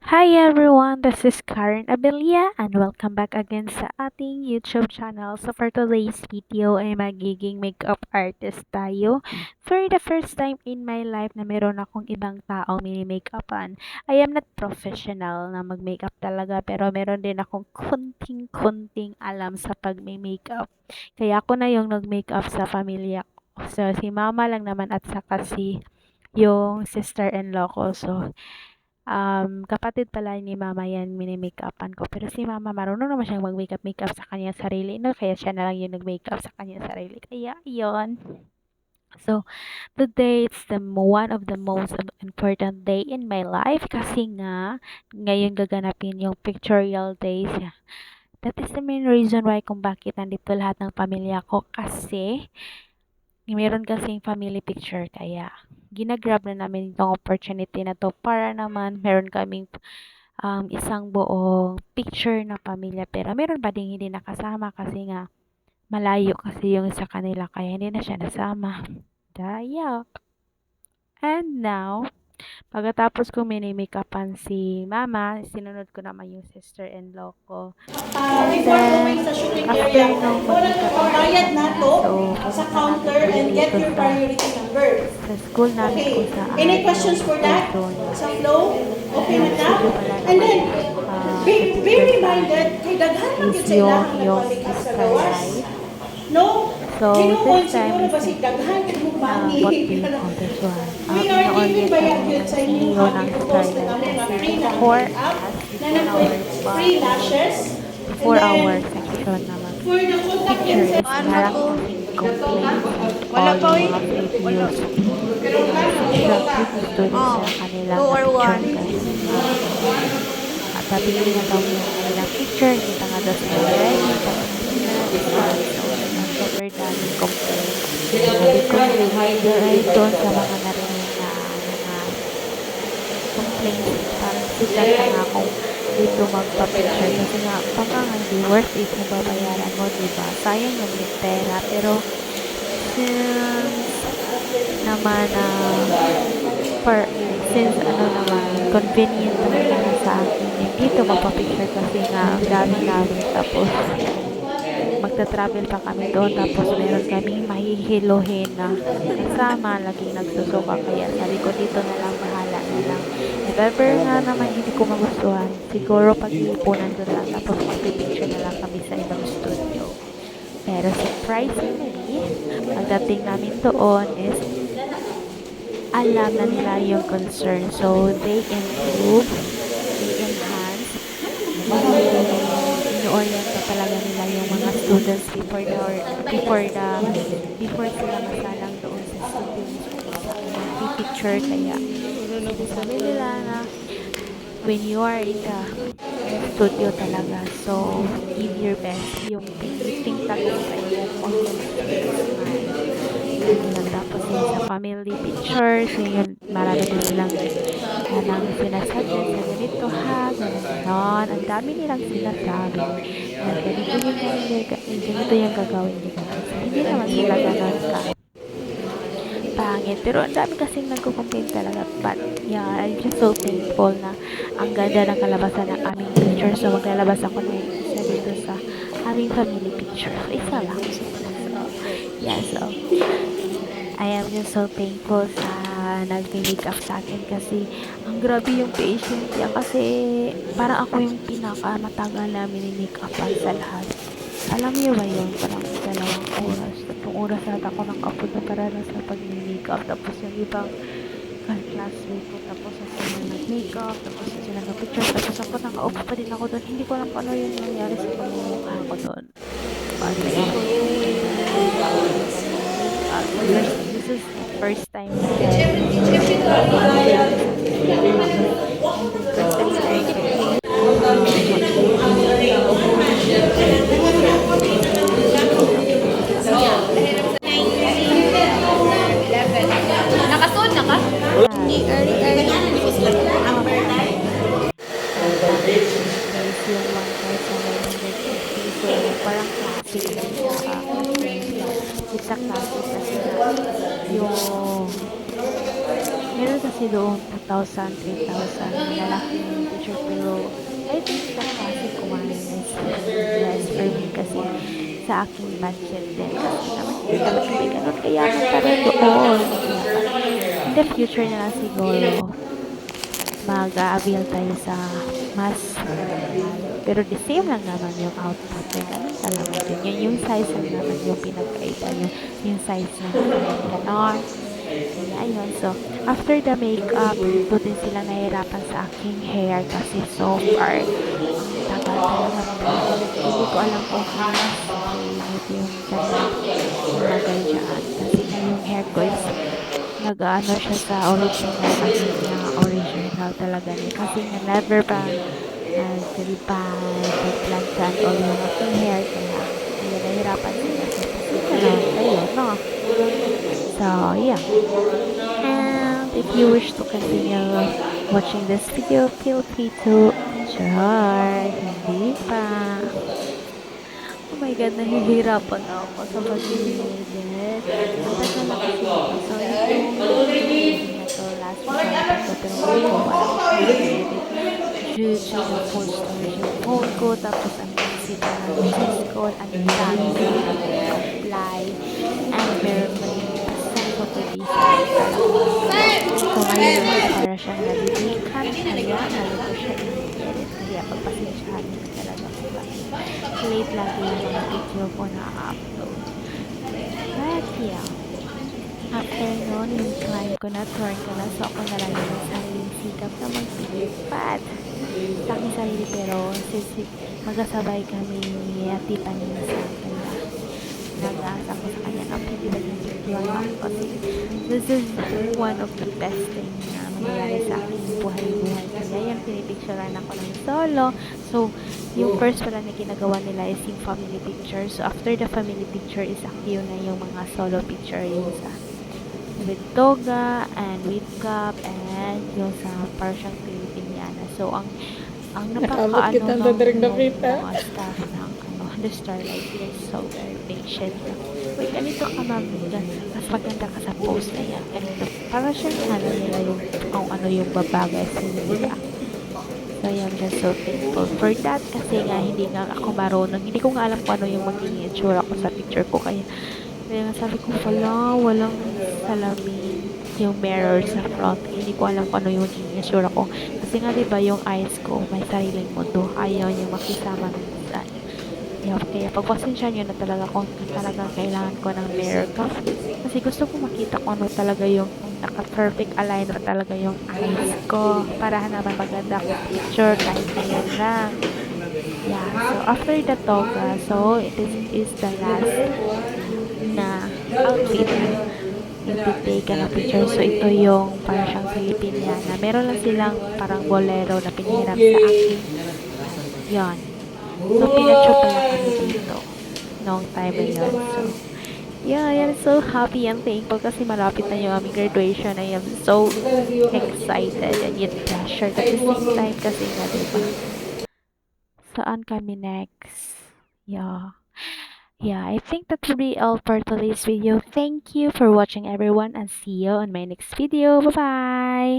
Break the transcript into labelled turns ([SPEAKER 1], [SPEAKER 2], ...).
[SPEAKER 1] Hi everyone, this is Karen Abelia and welcome back again sa ating YouTube channel. So for today's video ay magiging makeup artist tayo. For the first time in my life na meron akong ibang taong mini-makeupan. I am not professional na mag-makeup talaga pero meron din akong kunting-kunting alam sa pag-makeup. Kaya ako na yung nag-makeup sa pamilya ko. So si mama lang naman at saka si yung sister-in-law ko. So kapatid pala ni mama yan, mini-makeupan ko. Pero si mama, marunong naman siyang mag-makeup sa kanyang sarili, no? Kaya siya na lang yung nag-makeup sa kanyang sarili. Kaya, yon. So, today, it's one of the most important day in my life kasi nga, ngayon gaganapin yung pictorial days. That is the main reason why kung bakit nandito lahat ng pamilya ko kasi meron kasing family picture kaya ginagrab na namin itong opportunity na to para naman meron kaming isang buong picture na pamilya pero meron pa ding hindi nakasama kasi nga malayo kasi yung sa kanila kaya hindi na siya nasama. Daya. And now, pagkatapos ko mini-makeupan si mama, sinunod ko naman yung sister-in-law ko. And
[SPEAKER 2] Before
[SPEAKER 1] then,
[SPEAKER 2] going sa shooting
[SPEAKER 1] after
[SPEAKER 2] area,
[SPEAKER 1] nung
[SPEAKER 2] muna
[SPEAKER 1] mag-makeup
[SPEAKER 2] magpapayad na to sa
[SPEAKER 1] pumunta
[SPEAKER 2] counter
[SPEAKER 1] namin
[SPEAKER 2] and get
[SPEAKER 1] dito
[SPEAKER 2] your priority number.
[SPEAKER 1] sa school namin
[SPEAKER 2] Okay.
[SPEAKER 1] kung saan
[SPEAKER 2] Any questions for that? Sa flow? Okay na ta? And then, be reminded, kay daghan man yun sa ilahang nagpamikap sa gawas. No?
[SPEAKER 1] So,
[SPEAKER 2] Hinuon
[SPEAKER 1] this time
[SPEAKER 2] siguro
[SPEAKER 1] is
[SPEAKER 2] ba si daghan kay mukbang
[SPEAKER 1] what do you call this one?
[SPEAKER 2] We are giving bayad yun sa inyong
[SPEAKER 1] CEO ng
[SPEAKER 2] i-post na namin
[SPEAKER 1] Starlight
[SPEAKER 2] mga
[SPEAKER 1] kasi
[SPEAKER 2] free na
[SPEAKER 1] before
[SPEAKER 2] makeup
[SPEAKER 1] us,
[SPEAKER 2] na
[SPEAKER 1] before our
[SPEAKER 2] nag free lashes.
[SPEAKER 1] before
[SPEAKER 2] And
[SPEAKER 1] our
[SPEAKER 2] then,
[SPEAKER 1] section naman.
[SPEAKER 2] for the contact
[SPEAKER 1] Picture is
[SPEAKER 2] lenses,
[SPEAKER 1] marami kasing complaints all yung mga previous students sa kanilang picture kasi at nabili na daw yung kanilang picture, kita nga daw sila ready, tapos super daming complaint. Sabi ko, dahil doon sa mga narinig na mga complaints, parang sikat na nga akong dito magpa-picture kasi nga, baka nga hindi worth it na babayaran mo, diba? Sayang yung pera, pero since naman for since naman convenient talaga na sa akin yung dito magpa-picture kasi nga ang dami namin tapos magta-travel pa kami doon tapos meron kaming mahihiluhin na kasama laging nagsusuka kaya sabi ko dito na lang bahala na lang if ever nga naman hindi ko magustuhan siguro pag-iipunan doon lang tapos magpipicture na lang kami sa ibang studio pero surprisingly pagdating namin doon is alam na nila yung concern. So, they improve, they enhance, in-orient pa talaga nila yung mga students before sila masalang doon sa studio sa picture kaya sinasabi nila na when you are in the studio talaga so give your best yung think tagumpay mo tapos yun sa family pictures, yun, marami din silang sinasuggest sa ganito ha, ganon. Ang dami nilang sinasabi na ganito yung gagawin nila. So, hindi naman sila ganon ka pangit. Pero ang dami kasing nagko-complain talaga. But, yeah, I'm just so thankful na ang ganda ng kalabasan ng aming picture. So, maglalabas ako na isa dito sa aming family picture. So, isa lang. So, yeah, so, I am just so thankful sa nag-makeup sa akin kasi ang grabe yung patient niya kasi parang ako yung pinakamatagal na mini-makeupan sa lahat. Alam niyo ba yun? Parang 2 oras. 3 oras na ako nakapunta para na sa pag-makeup. Tapos yung ibang classmate ko. Tapos ako na nag-makeup. Tapos sila nag-picture. Tapos ako naka-off pa din ako doon. Hindi ko alam kung ano yung nangyari sa pamumukha ko doon. But this is the first time
[SPEAKER 2] Nakasuot na ka?
[SPEAKER 1] yung 1,950 so parang classic lang siya sa classic kasi yung meron kasi doon 2,000, 3,000 lalaki yung picture siguro, I think the classic one is less for me kasi sa aking budget din. Kasi naman, hindi naman kami ganun kayaman para doon. Kaya parang in the future na lang siguro, mag-a-avail tayo sa mas malayo. Pero the same lang naman yung output. Eh, ganun talaga din. Yung size lang naman yung pinagkaiba. Yung size ng phone. Ganon. Kaya ayun. So, after the makeup, dito din sila nahirapan sa aking hair kasi so far, ang tagal talaga po. Hindi ko alam kung mas maybe yung kanilang nilagay dyan. Kasi nga yung hair ko is nag-ano siya sa original kasi niya original talaga niya kasi nga never pa nag-reband, nag-plantan all yung aking hair kaya ayun nahirapan sila so pasensya na kayo no so yeah and if you wish to continue watching this video feel free to enjoy hindi pa oh my God, nahihirapan na ako sa pag-edit. Ang tagal na kasi nito. So, itong video na to, last recording ko, pero ngayon ko wala ko siyang edit. Due to the full storage yung phone ko, tapos ang isip na ng business ko, ang dami ko apply, and meron pa yung pasang ko to this. So, ngayon naman para siyang nalilikan, kaya nalito siya i-edit. Kaya pagpasensyahan nyo na talaga po late lagi yung mga video ko na upload. But yeah, after nun, yung climb ko na, turn ko na, so ako na lang yung sariling sikap na maglipad sa aking sarili pero magkasabay kami ni Ate Panina sa kanya. Nag-aasa ko sa kanya na pwede ba yung picture ako kasi this is one of the best thing na mangyayari sa aking buhay-buhay. Kaya yan, pinipicturean ako ng solo. So, yung first pala na ginagawa nila is yung family picture. So, after the family picture is yun na yung mga solo picture yung sa with toga and with cap and yung sa parang Filipiniana. So, ang napaka-ano ng mga staff ng the Starlight is so very patient. Uy, ganito ka ma'am, mas maganda ka sa post na yan. Ganito. Para siyang ano nila yung kung ano yung babagay sa nila. So, I'm just so thankful for that kasi nga hindi nga ako marunong. Hindi ko nga alam kung ano yung magiging itsura ko sa picture ko. Kaya nga sabi ko, walang salamin yung mirror sa front. Hindi ko alam kung ano yung magiging itsura ko. Kasi nga diba yung eyes ko, may sariling mundo. Ayaw yung makisama ng isa. Kaya pagpasensya nyo na talaga kung talagang kailangan ko ng mirror cuff. Kasi gusto ko makita kung ano talaga yung naka-perfect align na talaga yung eyes ko. Para naman maganda ko picture kahit ngayon lang. Yeah, so after the toga, so it is the last na outfit yung take na picture. So ito yung parang siyang Filipiniana. Meron lang silang parang bolero na pinihiram sa akin. Yan. So, pinatcho pala kami dito noong time na yun. So, yeah, I'm so happy and thankful kasi malapit na yung aming graduation. I am so excited and yet pressured at the same time kasi nga, diba? Saan kami next? Yeah. Yeah, I think that will be all for today's video. Thank you for watching everyone and see you on my next video. Bye-bye!